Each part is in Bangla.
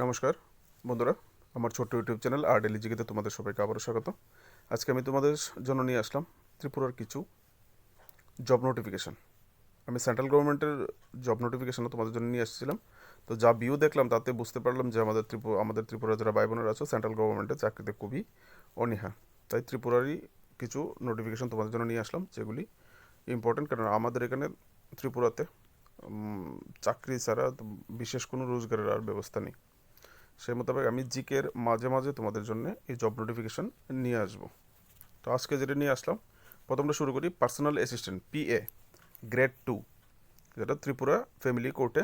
নমস্কার বন্ধুরা, আমার ছোট্ট ইউটিউব চ্যানেল আর ডেলি জিকেতে তোমাদের সবাইকে আবারও স্বাগত। আজকে আমি তোমাদের জন্য নিয়ে আসলাম ত্রিপুরার কিছু জব নোটিফিকেশান। আমি সেন্ট্রাল গভর্নমেন্টের জব নোটিফিকেশানও তোমাদের জন্য নিয়ে এসেছিলাম। তো যা ভিউ দেখলাম তাতে বুঝতে পারলাম যে আমাদের ত্রিপুরার যারা ভাই বোনেরা আছে সেন্ট্রাল গভর্নমেন্টের চাকরিতে খুবই অনীহা। তাই ত্রিপুরারই কিছু নোটিফিকেশান তোমাদের জন্য নিয়ে আসলাম, যেগুলি ইম্পর্টেন্ট, কারণ আমাদের এখানে ত্রিপুরাতে চাকরি ছাড়া বিশেষ কোনো রোজগারের আর ব্যবস্থা নেই। সেই মোতাবেক আমি জিকের মাঝে মাঝে তোমাদের জন্য এই জব নোটিফিকেশান নিয়ে আসবো। তো আজকে যেটা নিয়ে আসলাম, প্রথমটা শুরু করি। পার্সোনাল অ্যাসিস্ট্যান্ট PA গ্রেড 2, যেটা ত্রিপুরা ফ্যামিলি কোর্টে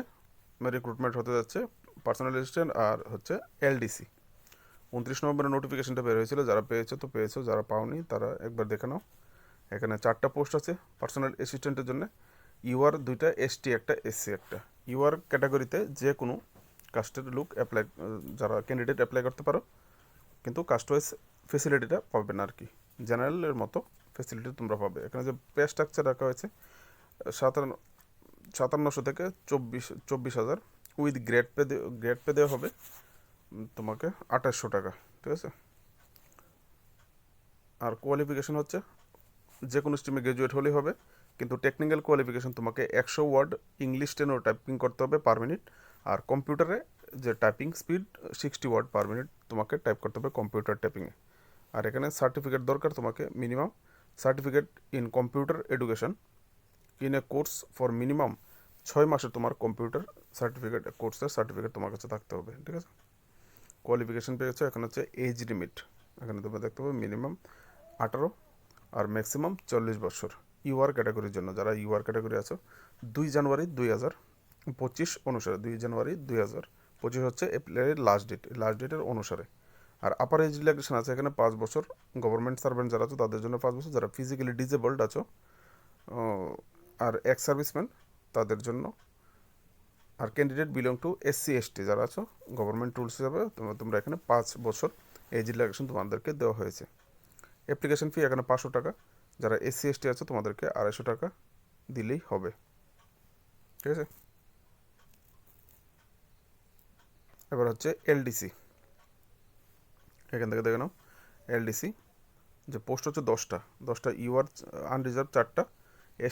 রিক্রুটমেন্ট হতে যাচ্ছে। পার্সোনাল অ্যাসিস্ট্যান্ট আর হচ্ছে LDC। 29 নভেম্বরে নোটিফিকেশানটা বের হয়েছিল। যারা পেয়েছো তো পেয়েছো, যারা পাওনি তারা একবার দেখে নাও। এখানে 4টা পোস্ট আছে পার্সোনাল অ্যাসিস্ট্যান্টের জন্য। ইউআর 2টা, ST একটা, SC একটা। ইউআর ক্যাটাগরিতে যে কোনো কাস্টের লোক অ্যাপ্লাই, যারা ক্যান্ডিডেট অ্যাপ্লাই করতে পারো, কিন্তু কাস্ট ওয়াইজ ফেসিলিটিটা পাবে না আর কি। জেনারেলের মতো ফেসিলিটি তোমরা পাবে। এখানে যে পে স্ট্রাকচার রাখা হয়েছে 5700 থেকে 24,000, উইথ গ্রেড পে দেওয়া হবে তোমাকে 2800 টাকা, ঠিক আছে। আর কোয়ালিফিকেশন হচ্ছে যে কোনো স্ট্রিমে গ্রাজুয়েট হলেই হবে, কিন্তু টেকনিক্যাল কোয়ালিফিকেশন তোমাকে 100 ওয়ার্ড ইংলিশ টেনও টাইপিং করতে হবে পার মিনিট। আর কম্পিউটারে যে typing speed 60 word per minute তোমাকে টাইপ করতে হবে কম্পিউটার টাইপিংয়ে। আর এখানে সার্টিফিকেট দরকার তোমাকে, minimum certificate in computer education in a course for minimum 6 মাসের তোমার কম্পিউটার কোর্সের সার্টিফিকেট তোমার কাছে থাকতে হবে, ঠিক আছে। কোয়ালিফিকেশন পেয়েছো। এখানে হচ্ছে এজ লিমিট, এখানে তোমরা দেখতে পাবে মিনিমাম 18 আর ম্যাক্সিমাম 40 বছর। ইউআর ক্যাটাগরির জন্য, যারা ইউআর ক্যাটাগরি আছো, 2 জানুয়ারি 2025 অনুসারে, 2 জানুয়ারি 2025 হচ্ছে এপ্রিলের লাস্ট ডেটের অনুসারে। আর আপার এজ রিল্যাক্সেশন আছে এখানে 5 বছর। গভর্নমেন্ট সার্ভেন্ট যারা আছো তাদের জন্য 5 বছর, যারা ফিজিক্যালি ডিজেবলড আছো আর এক্স সার্ভিসম্যান তাদের জন্য। আর candidate belong to SC ST যারা আছো, গভর্নমেন্ট রুলস হিসাবে তোমরা এখানে 5 বছর এজ রিল্যাক্সেশন তোমাদেরকে দেওয়া হয়েছে। অ্যাপ্লিকেশন ফি এখানে 500 টাকা। যারা SC ST আছে তোমাদেরকে 250 টাকা দিলেই হবে, ঠিক আছে। এবার হচ্ছে LDC। এখান থেকে দেখে নাও LDC যে পোস্ট হচ্ছে 10টা ইউআর আনরিজার্ভ 4টা,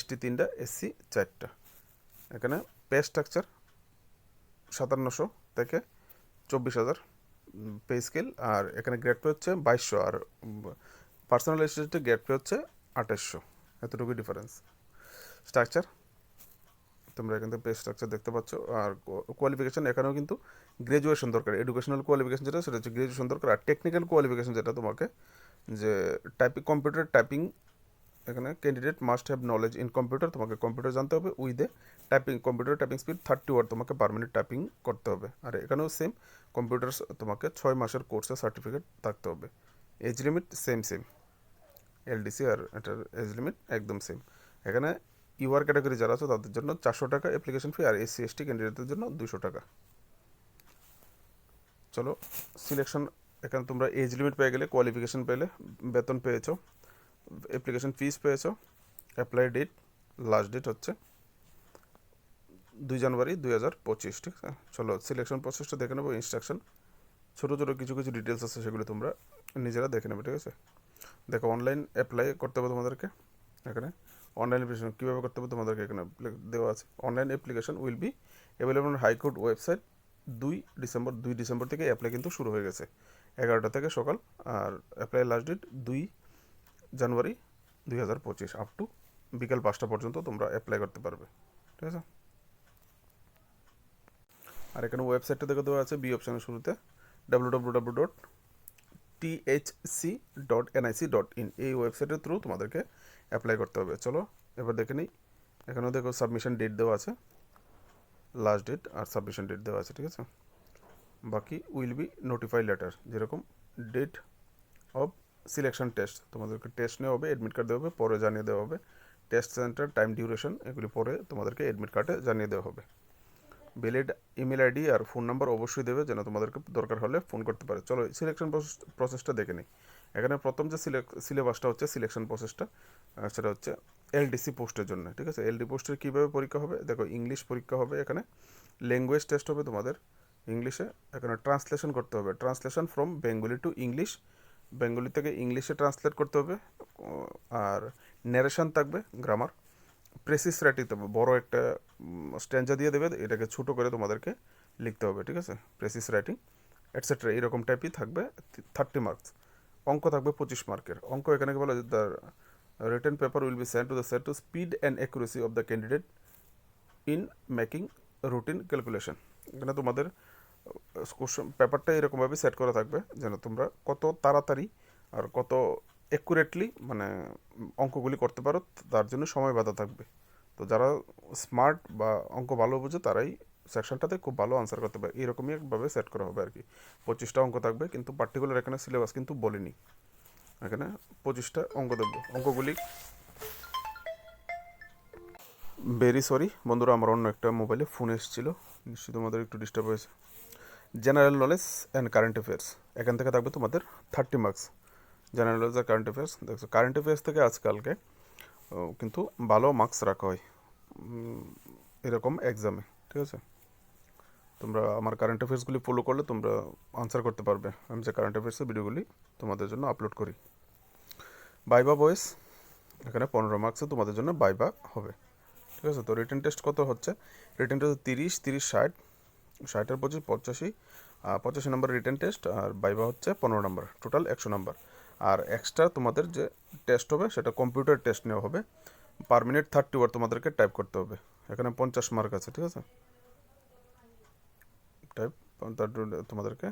ST 3টা, SC 4টা। এখানে পে স্ট্রাকচার 5700 থেকে 24,000 পে স্কেল। আর এখানে গ্রেড পে হচ্ছে 2200, আর পার্সোনাল অ্যাসিস্ট্যান্টে গ্রেড পে হচ্ছে 2800, এতটুকুই ডিফারেন্স। স্ট্রাকচার তোমরা এখান থেকে পে স্ট্রাকচার দেখতে পাচ্ছ। আর কোয়ালিফিকেশান এখানেও কিন্তু গ্র্যাজুয়েশন দরকার। এডুকেশনাল কোয়ালিফিকেশান যেটা, সেটা হচ্ছে গ্র্যাজুয়েশন দরকার। আর টেকনিক্যাল কোয়ালিফিকেশান যেটা তোমাকে, যে কম্পিউটার টাইপিং, এখানে candidate must have knowledge in computer, তোমাকে কম্পিউটার জানতে হবে। With a typing, computer typing speed 30 word তোমাকে পার মিনিট টাইপিং করতে হবে। আর এখানেও সেম, কম্পিউটার তোমাকে 6 মাসের কোর্সের সার্টিফিকেট থাকতে হবে। এজ লিমিট সেম LDC আর এটার এজ লিমিট একদম সেম। এখানে ইউআর ক্যাটাগরি যারা আছে তাদের জন্য 400 টাকা অ্যাপ্লিকেশন ফি, আর SC ST ক্যান্ডিডেটদের জন্য 200 টাকা। চলো সিলেকশন। এখানে তোমরা এজ লিমিট পেয়ে গেলে, কোয়ালিফিকেশন পেলে, বেতন পেয়েছো, অ্যাপ্লিকেশন ফিস পেয়েছো, অ্যাপ্লাই ডেট, লাস্ট ডেট হচ্ছে 2 জানুয়ারি 2025, ঠিক আছে। চলো সিলেকশন প্রসেসটা দেখে নেবো। ইনস্ট্রাকশন ছোটো ছোটো কিছু কিছু ডিটেলস আছে, সেগুলো তোমরা নিজেরা দেখে নেবে, ঠিক আছে। দেখো, অনলাইন অ্যাপ্লাই করতে হবে তোমাদেরকে। এখানে অনলাইন অ্যাপ্লিকেশন কীভাবে করতে হবে তোমাদেরকে এখানে দেওয়া আছে। Online application will be available on high court website. 2 December থেকে অ্যাপ্লাই কিন্তু শুরু হয়ে গেছে 11টা থেকে সকাল। আর apply last date 2 January 2025, up to বিকাল 5টা পর্যন্ত তোমরা অ্যাপ্লাই করতে পারবে, ঠিক আছে। আর এখানে ওয়েবসাইটটা দেখে দেওয়া আছে বি অপশানের শুরুতে, www.thc.nic.in, এই ওয়েবসাইটের থ্রু তোমাদেরকে অ্যাপ্লাই করতে হবে। চলো এবার দেখে নিই। এখানেও দেখো সাবমিশন ডেট দেওয়া আছে, লাস্ট ডেট আর সাবমিশন ডেট দেওয়া আছে, ঠিক আছে। বাকি উইল বি নোটিফাই লেটার, যেরকম ডেট অফ সিলেকশন টেস্ট, তোমাদেরকে টেস্ট নেওয়া হবে, অ্যাডমিট কার্ড দেওয়া হবে, পরে জানিয়ে দেওয়া হবে। টেস্ট সেন্টার, টাইম ডিউরেশন, এগুলি পরে তোমাদেরকে অ্যাডমিট কার্ডে জানিয়ে দেওয়া হবে। ভ্যালিড ইমেল আইডি আর ফোন নাম্বার অবশ্যই দেবে, যেন তোমাদেরকে দরকার হলে ফোন করতে পারে। চলো সিলেকশন প্রসেসটা দেখে নিই। এখানে প্রথম যে সিলেবাসটা হচ্ছে, সিলেকশন প্রসেসটা, সেটা হচ্ছে LDC পোস্টের জন্য, ঠিক আছে। LD পোস্টের কীভাবে পরীক্ষা হবে দেখো, ইংলিশ পরীক্ষা হবে, এখানে ল্যাঙ্গুয়েজ টেস্ট হবে তোমাদের, ইংলিশে এখানে ট্রান্সলেশন করতে হবে, translation from Bengali to English, Bengali থেকে ইংলিশে ট্রান্সলেট করতে হবে। আর ন্যারেশন থাকবে, গ্রামার, প্রেসিস রাইটিং থাকবে, বড় একটা স্ট্যান্ডা দিয়ে দেবে, এটাকে ছোটো করে তোমাদেরকে লিখতে হবে, ঠিক আছে, প্রেসিস রাইটিং এটসেট্রা এরকম টাইপই থাকবে। 30 মার্কস। অঙ্ক থাকবে 25 মার্কের। অঙ্ক এখানে বলা যে the written paper will be send to the set to speed and accuracy of the candidate in making routine calculation. এখানে তোমাদের কোশ্চেন পেপারটা এরকমভাবে সেট করা থাকবে যেন তোমরা কত তাড়াতাড়ি আর কত অ্যাকুরেটলি মানে অঙ্কগুলি করতে পারো, তার জন্য সময় বাধা থাকবে। তো যারা স্মার্ট বা অঙ্ক ভালো বোঝে তারাই সেকশনটাতে খুব ভালো আনসার করতে পারে, এরকমই একভাবে সেট করা হবে আর কি। 25টা অঙ্ক থাকবে, কিন্তু পার্টিকুলার এখানে সিলেবাস কিন্তু বলিনি, এখানে 25টা অঙ্ক দেবো। অঙ্কগুলি ভেরি সরি বন্ধুরা, আমার অন্য একটা মোবাইলে ফোন এসেছিল, নিশ্চয়ই তোমাদের একটু ডিস্টার্ব হয়েছে। General knowledge and current affairs, এখান থেকে থাকবে তোমাদের 30 মার্কস। জেনারেল নলেজ আর কারেন্ট অ্যাফেয়ার্স, দেখছো কারেন্ট অ্যাফেয়ার্স থেকে আজকালকে কিন্তু ভালো মার্কস রাখা হয় এরকম এক্সামে, ঠিক আছে। তোমরা আমার কারেন্ট অ্যাফেয়ার্সগুলি ফলো করলে তোমরা আনসার করতে পারবে। আমি যে কারেন্ট অ্যাফেয়ার্সের ভিডিওগুলি তোমাদের জন্য আপলোড করি। বাইবা বয়েস, এখানে 15 মার্কসে তোমাদের জন্য বাইবা হবে, ঠিক আছে। তো রিটেন টেস্ট কত হচ্ছে, রিটেন টেস্ট 30, 30, 60, 60 আর 25, 85, 85 নম্বর রিটেন টেস্ট, আর বাইবা হচ্ছে 15 নম্বর, টোটাল 100 নম্বর। আর এক্সট্রা তোমাদের যে টেস্ট হবে সেটা কম্পিউটার টেস্ট নেওয়া হবে, পার মিনিট 30 ওয়ার্ড তোমাদেরকে টাইপ করতে হবে। এখানে 50 মার্ক আছে, ঠিক আছে। টাইপ তোমাদেরকে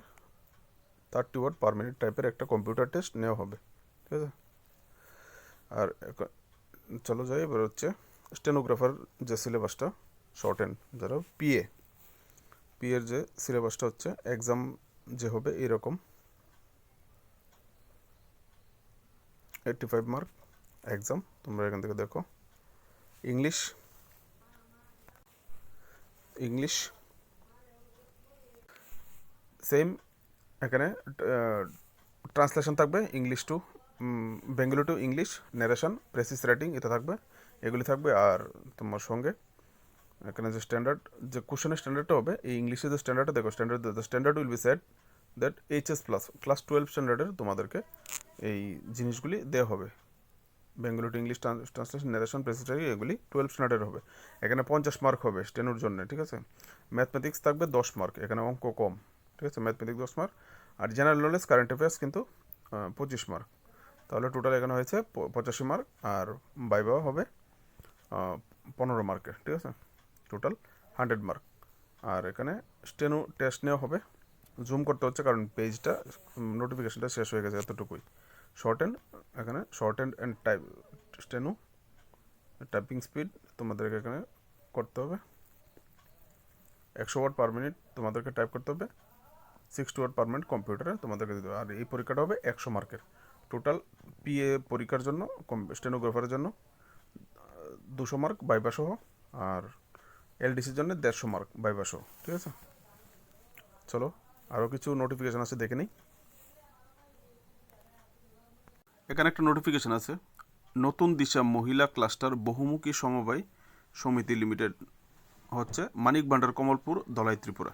30 ওয়ার্ড পার মিনিট টাইপের একটা কম্পিউটার টেস্ট নেওয়া হবে, ঠিক আছে। আর চলো যাই, এবার হচ্ছে স্টেনোগ্রাফার যে সিলেবাসটা, শর্ট হ্যান্ড যারা পিএর যে সিলেবাসটা হচ্ছে, এক্সাম যে হবে এরকম 85 মার্ক এক্সাম। তোমরা এখান থেকে দেখো ইংলিশ, ইংলিশ সেম, এখানে ট্রান্সলেশন থাকবে English to Bengali to English, narration, precis writing এটা থাকবে, এগুলি থাকবে। আর তোমার সঙ্গে এখানে যে স্ট্যান্ডার্ড, যে কোশ্চেনের স্ট্যান্ডার্ডটা হবে, এই ইংলিশে যে স্ট্যান্ডার্ডটা দেখো, standard will be said that HS plus, class 12 স্ট্যান্ডার্ডের তোমাদেরকে এই জিনিসগুলি দেওয়া হবে। Bengali to English translation, narration, precis writing এগুলি 12 স্ট্যান্ডার্ডের হবে। এখানে 50 মার্ক হবে স্টেনোর জন্য, ঠিক আছে। ম্যাথমেটিক্স থাকবে 10 মার্ক, এখানে অঙ্ক কম, ঠিক আছে, ম্যাথমেটিক্স 10 মার্ক। আর জেনারেল নলেজ কারেন্ট অ্যাফেয়ার্স কিন্তু 25 মার্ক, তাহলে টোটাল এখানে হয়েছে 85 মার্ক। আর বাইবাও হবে 15 মার্কের, ঠিক আছে, টোটাল 100 মার্ক। আর এখানে স্টেনো টেস্ট নেওয়া হবে, জুম করতে হচ্ছে কারণ পেজটা নোটিফিকেশনটা শেষ হয়ে গেছে, এতটুকুই। শর্ট হ্যান্ড, এখানে short hand and type steno, typing speed তোমাদেরকে এখানে করতে হবে 100 ওয়ার্ড পার মিনিট তোমাদেরকে টাইপ করতে হবে, 60 ওয়ার্ড পার মিনিট কম্পিউটারে তোমাদেরকে দিতে হবে। আর এই পরীক্ষাটা হবে 100 মার্কের। টোটাল পিএ পরীক্ষার জন্য, স্টেনোগ্রাফারের জন্য 200 মার্ক বাইবা সহ, আর এলডিসির জন্য 150 মার্ক বাইবা সহ, ঠিক আছে। চলো আরও কিছু নোটিফিকেশান আছে দেখে নিই। এখানে একটা নোটিফিকেশান আছে, নতুন দিশা মহিলা ক্লাস্টার বহুমুখী সমবায় সমিতি লিমিটেড, হচ্ছে মানিক ভান্ডার, কমলপুর, ধলাই, ত্রিপুরা।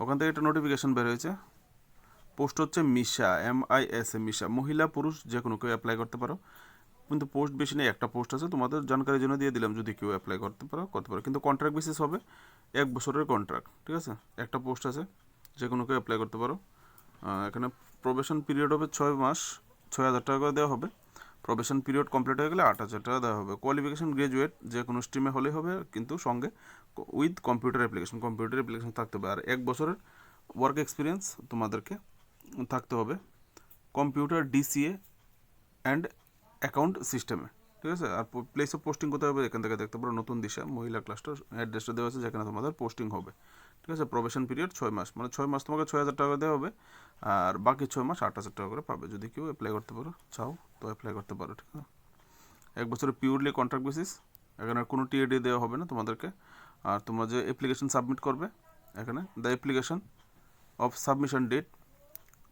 ওখান থেকে একটা নোটিফিকেশান বের হয়েছে। পোস্ট হচ্ছে মিশা, MISA, মিশা, মহিলা পুরুষ যে কোনো কেউ অ্যাপ্লাই করতে পারো, কিন্তু পোস্ট বেশি নেই, একটা পোস্ট আছে, তোমাদের জানকারির জন্য দিয়ে দিলাম, যদি কেউ অ্যাপ্লাই করতে পারো কিন্তু কন্ট্রাক্ট বেসিস হবে, 1 বছরের কন্ট্রাক্ট, ঠিক আছে। একটা পোস্ট আছে, যে কোনো কেউ অ্যাপ্লাই করতে পারো। এখানে প্রবেশন পিরিয়ড হবে 6 মাস, 6,000 টাকা করে দেওয়া হবে। প্রবেশন পিরিয়ড কমপ্লিট হয়ে গেলে 8,000 টাকা দেওয়া হবে। কোয়ালিফিকেশন গ্রাজুয়েট, যে কোনো স্ট্রিমে হলেই হবে, কিন্তু সঙ্গে উইথ কম্পিউটার অ্যাপ্লিকেশন থাকতে হবে। আর 1 বছরের ওয়ার্ক এক্সপিরিয়েন্স তোমাদেরকে থাকতে হবে কম্পিউটার, DCA অ্যান্ড অ্যাকাউন্ট সিস্টেমে, ঠিক আছে। আর প্লেস অফ পোস্টিং কোথায় হবে এখান থেকে দেখতে পারো, নতুন দিশা মহিলা ক্লাস্টার, অ্যাড্রেসটা দেওয়া আছে যেখানে তোমাদের পোস্টিং হবে, ঠিক আছে। প্রবেশন পিরিয়ড 6 মাস, মানে 6 মাস তোমাকে 6,000 টাকা দেওয়া হবে, আর বাকি 6 মাস 8,000 টাকা করে পাবে। যদি কেউ অ্যাপ্লাই করতে পারো, চাও তো অ্যাপ্লাই করতে পারো, ঠিক আছে। 1 বছরের পিওরলি কন্ট্রাক্ট বেসিস, এখানে কোনো TAD দেওয়া হবে না তোমাদেরকে। আর তোমরা যে অ্যাপ্লিকেশন সাবমিট করবে, এখানে the application of submission date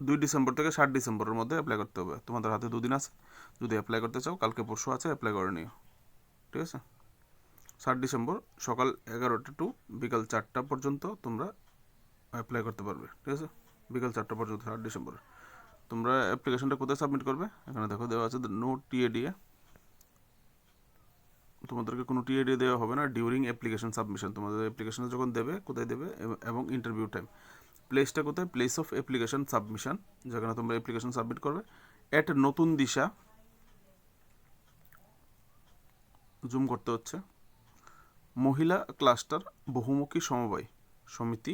2 December থেকে 7 ডিসেম্বরের মধ্যে অ্যাপ্লাই করতে হবে। তোমাদের হাতে 2 দিন আছে, যদি অ্যাপ্লাই করতে চাও কালকে পরশু আছে, অ্যাপ্লাই করে নিও, ঠিক আছে। 7 ডিসেম্বর সকাল 11টা টু বিকাল 4টা পর্যন্ত তোমরা অ্যাপ্লাই করতে পারবে, ঠিক আছে, বিকাল 4টা পর্যন্ত 8 ডিসেম্বর। তোমরা অ্যাপ্লিকেশনটা কোথায় সাবমিট করবে? এখানে দেখো দেওয়া আছে নো টিএডিএ। তোমাদেরকে কোনো টিএডিএ দেওয়া হবে না ডিউরিং অ্যাপ্লিকেশন সাবমিশন। তোমাদের অ্যাপ্লিকেশন যখন দেবে কোথায় দেবে এবং ইন্টারভিউ টাইম প্লেসটা কোথায়? প্লেস অফ অ্যাপ্লিকেশন সাবমিশন, যেখানে তোমরা অ্যাপ্লিকেশন সাবমিট করবে। এট নতুন দিশা, জুম করতে হচ্ছে, মহিলা ক্লাস্টার বহুমুখী সমবায় সমিতি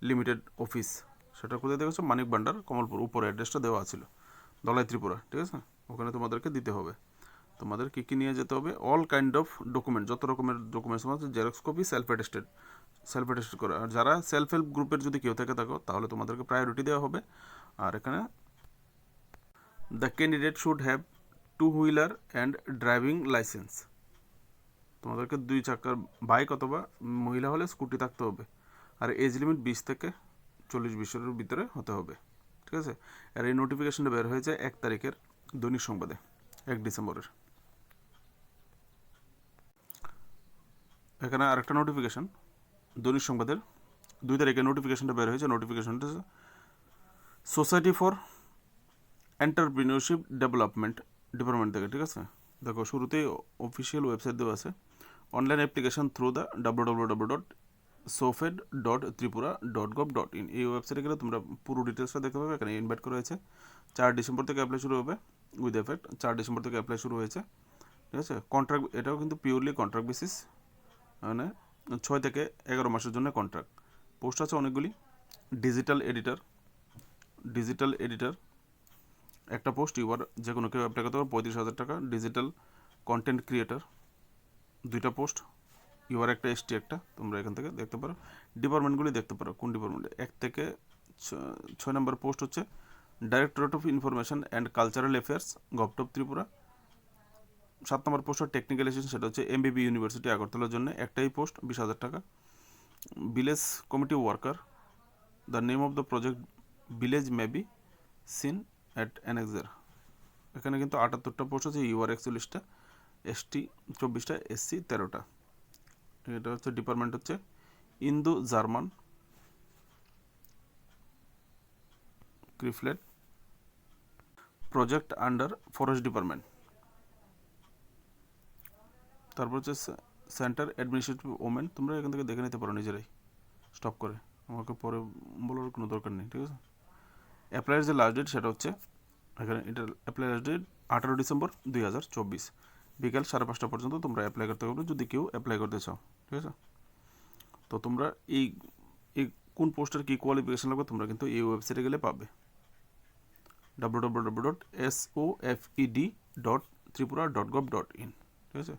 লিমিটেড অফিস। সেটা কোথায় দেখেছো? মানিক ভান্ডার, কমলপুর। উপরে অ্যাড্রেসটা দেওয়া ছিল, ধলাই ত্রিপুরা, ঠিক আছে। ওখানে তোমাদেরকে দিতে হবে। তোমাদের কী কী নিয়ে যেতে হবে? অল কাইন্ড অফ ডকুমেন্ট, যত রকমের ডকুমেন্টস আছে, জেরক্স কপি, সেলফ অ্যাটেস্টেড করা। আর যারা সেলফ হেল্প গ্রুপের যদি কেউ থেকে থাকো তাহলে তোমাদেরকে প্রায়োরিটি দেওয়া হবে। আর এখানে the candidate should have 2 wheeler and driving licence. তোমাদেরকে 2 চাকার বাইক অথবা মহিলা হলে স্কুটি থাকতে হবে। আর এজ লিমিট 20 থেকে 40 বছরের ভিতরে হতে হবে, ঠিক আছে। আর এই নোটিফিকেশনটা বের হয়েছে 1 তারিখের দৈনিক সংবাদে, 1 ডিসেম্বরের। এখানে আরেকটা নোটিফিকেশন দৈনিক সংবাদের 2 তারিখে নোটিফিকেশনটা বের হয়েছে। নোটিফিকেশনটা society for entrepreneurship development department থেকে, ঠিক আছে। দেখো শুরুতেই অফিসিয়াল ওয়েবসাইট দেওয়া আছে, online application through the www.sofed.tripura.gov.in। এই ওয়েবসাইটে গেলে তোমরা পুরো ডিটেলসটা দেখতে পাবে। এখানে ইনভাইট করা হয়েছে। 4 ডিসেম্বর থেকে অ্যাপ্লাই শুরু হবে উইথ এফেক্ট। 4 ডিসেম্বর থেকে অ্যাপ্লাই শুরু হয়েছে, ঠিক আছে। কন্ট্রাক্ট, এটাও কিন্তু পিওরলি কন্ট্রাক্ট বেসিস, মানে 6 থেকে 11 মাসের জন্য কন্ট্রাক্ট। পোস্ট আছে অনেকগুলি। ডিজিটাল এডিটর একটা পোস্ট, ইউআর যে কোনো কেউ অ্যাপ্লাই করতে পারবে, 35,000 টাকা। ডিজিটাল কন্টেন্ট ক্রিয়েটার 2টা পোস্ট, ইউআর একটা, এসটি একটা। তোমরা এখান থেকে দেখতে পারো, ডিপার্টমেন্টগুলি দেখতে পারো কোন ডিপার্টমেন্টে। 1 থেকে 6 নম্বর পোস্ট হচ্ছে directorate of information and cultural affairs, govt of Tripura. 7 নম্বর পোস্ট টেকনিক্যাল অ্যাসিস্ট্যান্ট, সেটা হচ্ছে এমবিবি ইউনিভার্সিটি আগরতলার জন্য, একটাই পোস্ট, 20,000 টাকা। Village committee worker, the name of the project village may be seen at annexure. এখানে কিন্তু 78টা পোস্ট আছে, ইউআর 41টা, এসটি 24টা, এসসি 13টা। এটা হচ্ছে ডিপার্টমেন্ট হচ্ছে ইন্দো জার্মান ক্রিফলেট প্রজেক্ট আন্ডার ফরেস্ট ডিপার্টমেন্ট। তারপর হচ্ছে সেন্টার অ্যাডমিনিস্ট্রেটিভ ওমেন। তোমরা এখান থেকে দেখে নিতে পারো নিজেরাই স্টপ করে, আমাকে পরে বলার কোনো দরকার নেই, ঠিক আছে। অ্যাপ্লাইয়ের যে লাস্ট ডেট সেটা হচ্ছে এখানে, এটা অ্যাপ্লাই লাস্ট ডেট 18 ডিসেম্বর 2024 বিকাল 5:30 পর্যন্ত তোমরা অ্যাপ্লাই করতে পারবে যদি কেউ অ্যাপ্লাই করতে চাও, ঠিক আছে। তো তোমরা এই কোন পোস্টের কী কোয়ালিফিকেশান লাগবে তোমরা কিন্তু এই ওয়েবসাইটে গেলে পাবে, www.sofed.tripura.gov.in, ঠিক আছে।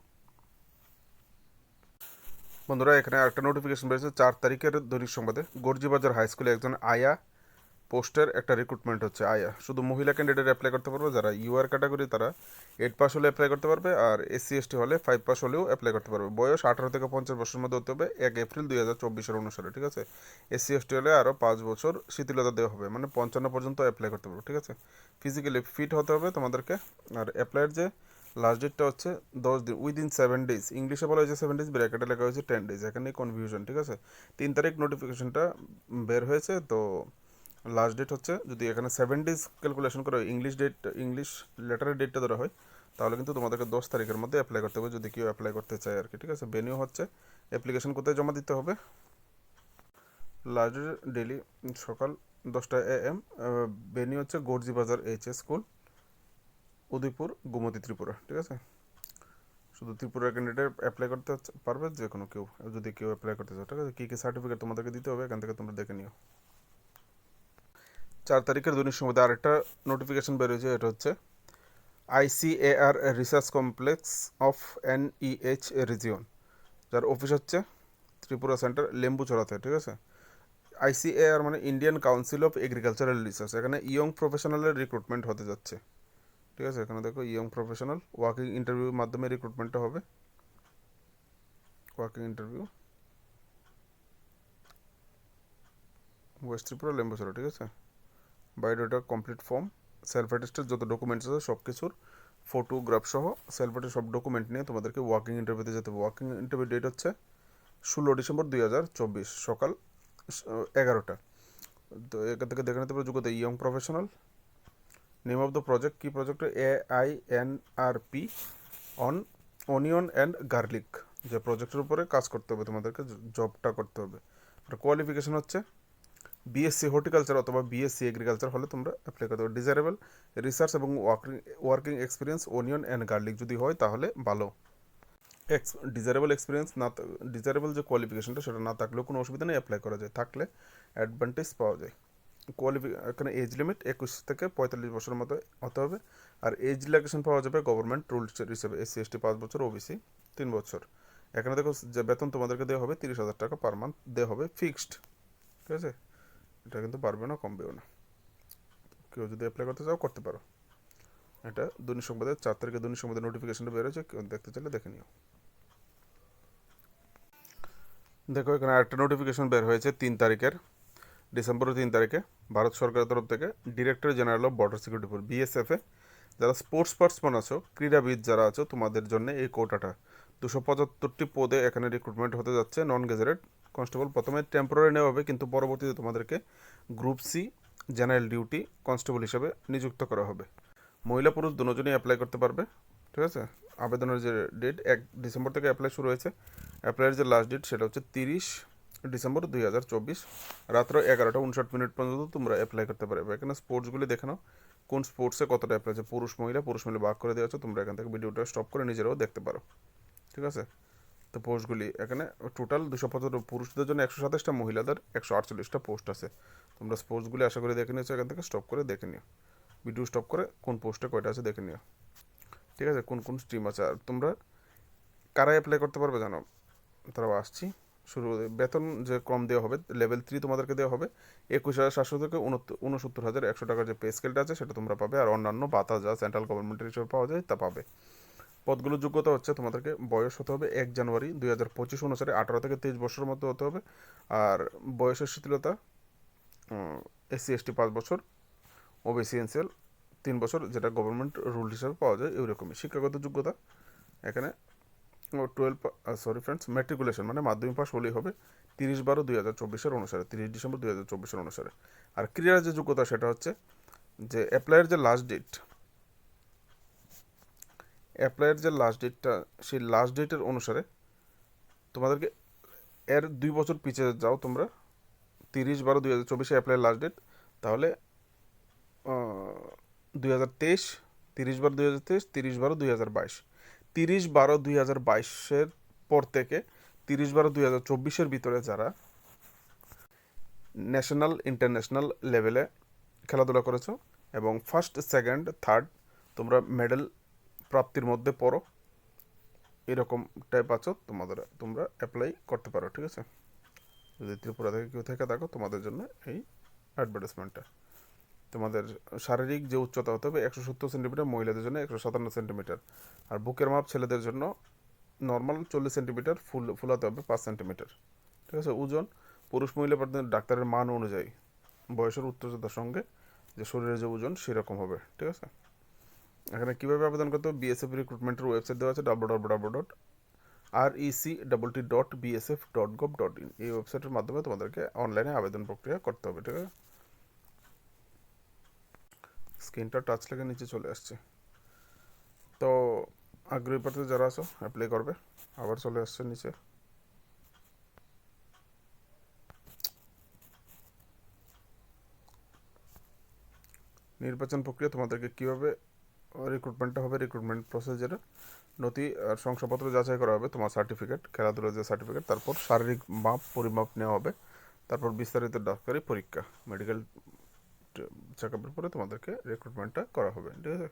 বন্ধুরা এখানে আরেকটা নোটিফিকেশন বেরিয়েছে 4 তারিখের দৈনিক সংবাদে। গর্জিবাজার হাই স্কুলে একজন আয়া পোস্টের একটা রিক্রুটমেন্ট হচ্ছে। আয়া শুধু মহিলা ক্যান্ডিডেট অ্যাপ্লাই করতে পারবে, যারা ইউআর ক্যাটাগরি তারা 8 পাস হলে অ্যাপ্লাই করতে পারবে, আর এসসি এসটি হলে 5 পাস হলেও অ্যাপ্লাই করতে পারবে। বয়স 18 থেকে 50 বছরের মধ্যে হতে হবে 1 এপ্রিল 2024 অনুসারে, ঠিক আছে। এসসি এসটি হলে আরও 5 বছর শিথিলতা দেওয়া হবে, মানে 55 পর্যন্ত অ্যাপ্লাই করতে পারবে, ঠিক আছে। ফিজিক্যালি ফিট হতে হবে তোমাদেরকে। আর অ্যাপ্লাইয়ের যে লাস্ট ডেটটা হচ্ছে 10 দিন, উইদিন 7 ডেজ। ইংলিশে বলা হয়েছে 7 ডেজ, ব্র্যাকেটে লেখা হয়েছে 10 ডেজ, এখানে কনফিউশন, ঠিক আছে। 3 তারিখ নোটিফিকেশনটা বের হয়েছে, তো লাস্ট ডেট হচ্ছে, যদি এখানে 7 ডেজ ক্যালকুলেশন করা হয়, ইংলিশ লেটারের ডেটটা ধরা হয়, তাহলে কিন্তু তোমাদেরকে 10 তারিখের মধ্যে অ্যাপ্লাই করতে হবে যদি কেউ অ্যাপ্লাই করতে চায় আর কি, ঠিক আছে। ভেনিউ হচ্ছে, অ্যাপ্লিকেশন কোথায় জমা দিতে হবে? লাস্ট ডেট ডেলি সকাল 10টা AM। ভেনিউ হচ্ছে গর্জিবাজার এইচএস স্কুল, উদয়পুর, গোমতী, ত্রিপুরা, ঠিক আছে। শুধু ত্রিপুরা ক্যান্ডিডেট অ্যাপ্লাই করতে পারবে, যে কোনো কেউ যদি কেউ অ্যাপ্লাই করতে চায়, ঠিক আছে। কী কী সার্টিফিকেট তোমাদেরকে দিতে হবে এখান থেকে তোমরা দেখে নিও। 4 তারিখের দৈনিক সংবাদে আরেকটা নোটিফিকেশন বেরিয়েছে, এটা হচ্ছে ICAR research complex of NEH region, যার অফিস হচ্ছে ত্রিপুরা সেন্টার লেম্বুচড়াতে, ঠিক আছে। ICAR মানে Indian council of agricultural research. এখানে ইয়ং প্রফেশনালের রিক্রুটমেন্ট হতে যাচ্ছে, ঠিক আছে। এখানে দেখো ইয়ং প্রফেশনাল, ওয়াকিং ইন্টারভিউর মাধ্যমে রিক্রুটমেন্টটা হবে। ওয়াকিং ইন্টারভিউ ওয়েস্ট ত্রিপুরা লেম্বুচড়া, ঠিক আছে। Biodata complete form, self attested যত ডকুমেন্টস আছে সব কিছুর ফটোগ্রাফ সহ সেলফ অ্যাটেস্ট সব ডকুমেন্ট নিয়ে তোমাদেরকে ওয়াকিং ইন্টারভিউতে যেতে হবে। ওয়াকিং ইন্টারভিউ ডেট হচ্ছে 16 ডিসেম্বর 2024 সকাল 11টা। তো এখান থেকে দেখে নিতে পারো যোগ্যতা young professional. Name of the project, কি প্রজেক্ট? AINRP on onion and garlic, যে প্রজেক্টের উপরে কাজ করতে হবে তোমাদেরকে, জবটা করতে হবে। আর কোয়ালিফিকেশন হচ্ছে বিএসসি হর্টিকালচার অথবা বিএসসি এগ্রিকালচার হলে তোমরা অ্যাপ্লাই করতে পারো। ডিজারেবল রিসার্চ এবং working experience onion and garlic যদি হয় তাহলে ভালো। ডিজারেবল এক্সপিরিয়েন্স না, ডিজারেবল যে কোয়ালিফিকেশনটা সেটা না থাকলেও কোনো অসুবিধা নেই, অ্যাপ্লাই করা যায়, থাকলে অ্যাডভান্টেজ পাওয়া যায়। এখানে এজ লিমিট 21 থেকে 45 বছরের মতো হতে হবে। আর এজ রিল্যাক্সেশন পাওয়া যাবে গভর্নমেন্ট রুলস হিসেবে, SC ST 5 বছর, ওবিসি 3 বছর। এখানে দেখো যে বেতন তোমাদেরকে দেওয়া হবে 30,000 টাকা পার মান্থ দেওয়া হবে, ফিক্সড। ঠিক আছে, এটা কিন্তু বাড়বে না কমবেও না। কেউ যদি অ্যাপ্লাই করতে চাও করতে পারো। এটা দৈনিক সংবাদের 4 তারিখে দৈনিক সংবাদের নোটিফিকেশনটা বেরোচ্ছে, কেউ দেখতে চাইলে দেখে নিও। দেখো এখানে আরেকটা নোটিফিকেশন বের হয়েছে 3 তারিখের, ডিসেম্বরের 3 তারিখে, ভারত সরকারের তরফ থেকে director general of border security force, BSF-এ যারা স্পোর্টস পার্সন আছো, ক্রীড়াবিদ যারা আছো, তোমাদের জন্য এই কোটাটা 275টি পদে এখানে রিক্রুটমেন্ট হতে যাচ্ছে। নন গেজেটেড কনস্টেবল প্রথমে টেম্পোরারি নেওয়া হবে, কিন্তু পরবর্তীতে তোমাদেরকে group C general duty constable হিসেবে নিযুক্ত করা হবে। মহিলা পুরুষ দুজনেই অ্যাপ্লাই করতে পারবে। ঠিক আছে, আবেদনের যে ডেট 1 ডিসেম্বর থেকে অ্যাপ্লাই শুরু হয়েছে। অ্যাপ্লাইয়ের যে লাস্ট ডেট সেটা হচ্ছে 30 ডিসেম্বর 2024 রাত্র 11:59 পর্যন্ত তোমরা অ্যাপ্লাই করতে পারবে। এখানে স্পোর্টসগুলি দেখে নাও, কোন স্পোর্টসে কতটা অ্যাপ্লাই আছে, পুরুষ মহিলা ভাগ করে দেওয়া আছে। তোমরা এখান থেকে ভিডিওটা স্টপ করে নিজেরাও দেখতে পারো। ঠিক আছে, তো পোস্টগুলি এখানে টোটাল 275, পুরুষদের জন্য 127টা, মহিলাদের 148টা পোস্ট আছে। তোমরা স্পোর্টসগুলি আশা করে দেখে নিয়েছো, এখান থেকে স্টপ করে দেখে নিও, ভিডিও স্টপ করে কোন পোস্টে কয়টা আছে দেখে নিও। ঠিক আছে, কোন কোন স্ট্রিম আছে। আর তোমরা কারা অ্যাপ্লাই করতে পারবে জানো, তারাও আসছি। শুরু বেতন যে কম দেওয়া হবে, লেভেল 3 তোমাদেরকে দেওয়া হবে 21,700 থেকে 69,100 টাকার যে পে স্কেলটা আছে সেটা তোমরা পাবে। আর অন্যান্য ভাতা যা সেন্ট্রাল গভর্নমেন্টের হিসেবে পাওয়া যায় তা পাবে। পদগুলোর যোগ্যতা হচ্ছে তোমাদেরকে বয়স হতে হবে 1 জানুয়ারি 2025 অনুসারে 18 থেকে 23 বছরের মধ্যে হতে হবে। আর বয়সের শিথিলতা SC ST 5 বছর, OBC NCL 3 বছর, যেটা গভর্নমেন্ট রুল হিসাবে পাওয়া যায় এরকমই। শিক্ষাগত যোগ্যতা এখানে 12 ম্যাট্রিকুলেশন মানে মাধ্যমিক পাস হলেই হবে 30/12/2024 অনুসারে, 30 ডিসেম্বর 2024 অনুসারে। আর ক্রীড়ার যে যোগ্যতা সেটা হচ্ছে যে অ্যাপ্লাইয়ের যে লাস্ট ডেটটা, সেই লাস্ট ডেটের অনুসারে তোমাদেরকে এর 2 বছর পিছিয়ে যাও তোমরা, 30/12/2024 অ্যাপ্লাইয়ের লাস্ট ডেট, তাহলে 2023, 30/12/2023, 30/12/2022, 30/12/2022 পর থেকে 30/12/2024 ভিতরে যারা ন্যাশনাল ইন্টারন্যাশনাল লেভেলে খেলাধুলা করেছো এবং ফার্স্ট সেকেন্ড থার্ড তোমরা মেডেল প্রাপ্তির মধ্যে পড়ো, এরকম টাইপ আছো, তোমরা অ্যাপ্লাই করতে পারো। ঠিক আছে, যদি ত্রিপুরা থেকে কেউ থেকে থাকো তোমাদের জন্য এই অ্যাডভার্টাইজমেন্টটা। তোমাদের শারীরিক যে উচ্চতা হতে হবে 170 সেন্টিমিটার, মহিলাদের জন্য 157 সেন্টিমিটার। আর বুকের মাপ ছেলেদের জন্য নর্মাল 40 সেন্টিমিটার, ফুলাতে হবে 5 সেন্টিমিটার। ঠিক আছে, ওজন পুরুষ মহিলা ডাক্তারের মান অনুযায়ী বয়সের উচ্চতার সঙ্গে যে শরীরের যে ওজন সেরকম হবে। ঠিক আছে, এখানে কীভাবে আবেদন করতে হবে, BSF রিক্রুটমেন্টের ওয়েবসাইট দেওয়া আছে www.rec.bsf.gov.in, এই ওয়েবসাইটের মাধ্যমে তোমাদেরকে অনলাইনে আবেদন প্রক্রিয়া করতে হবে। ঠিক আছে, স্ক্রিনটা টাচ লেগে নিচে চলে আসছে। তো আগ্রহী প্রার্থী যারা আছো অ্যাপ্লাই করবে, আবার চলে আসছে নিচে। নির্বাচন প্রক্রিয়া তোমাদেরকে কীভাবে রিক্রুটমেন্টটা হবে, রিক্রুটমেন্ট প্রসেস যেটা, নথি আর শংসাপত্র যাচাই করা হবে, তোমার সার্টিফিকেট, খেলাধুলার যে সার্টিফিকেট, তারপর শারীরিক পরিমাপ নেওয়া হবে, তারপর বিস্তারিত ডাক্তারি পরীক্ষা, মেডিকেল চেক আপের পরে তোমাদেরকে রিক্রুটমেন্টটা করা হবে। ঠিক আছে,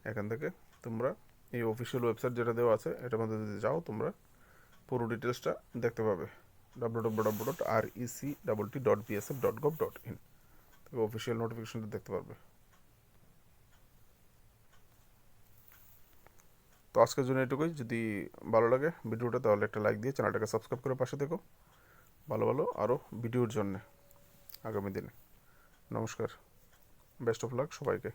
এখান থেকে তোমরা এই অফিসিয়াল ওয়েবসাইট যেটা দেওয়া আছে এটার মধ্যে যদি যাও তোমরা পুরো ডিটেলসটা দেখতে পাবে, www.rec.bsf.gov.in থেকে অফিসিয়াল নোটিফিকেশনটা দেখতে পারবে। তো আজকের জন্য এটুকুই। যদি ভালো লাগে ভিডিওটা তাহলে একটা লাইক দিয়ে চ্যানেলটাকে সাবস্ক্রাইব করে পাশে থেকো ভালো ভালো আরও ভিডিওর জন্যে আগামী দিনে। নমস্কার, বেস্ট অফ লাক সবাইকে।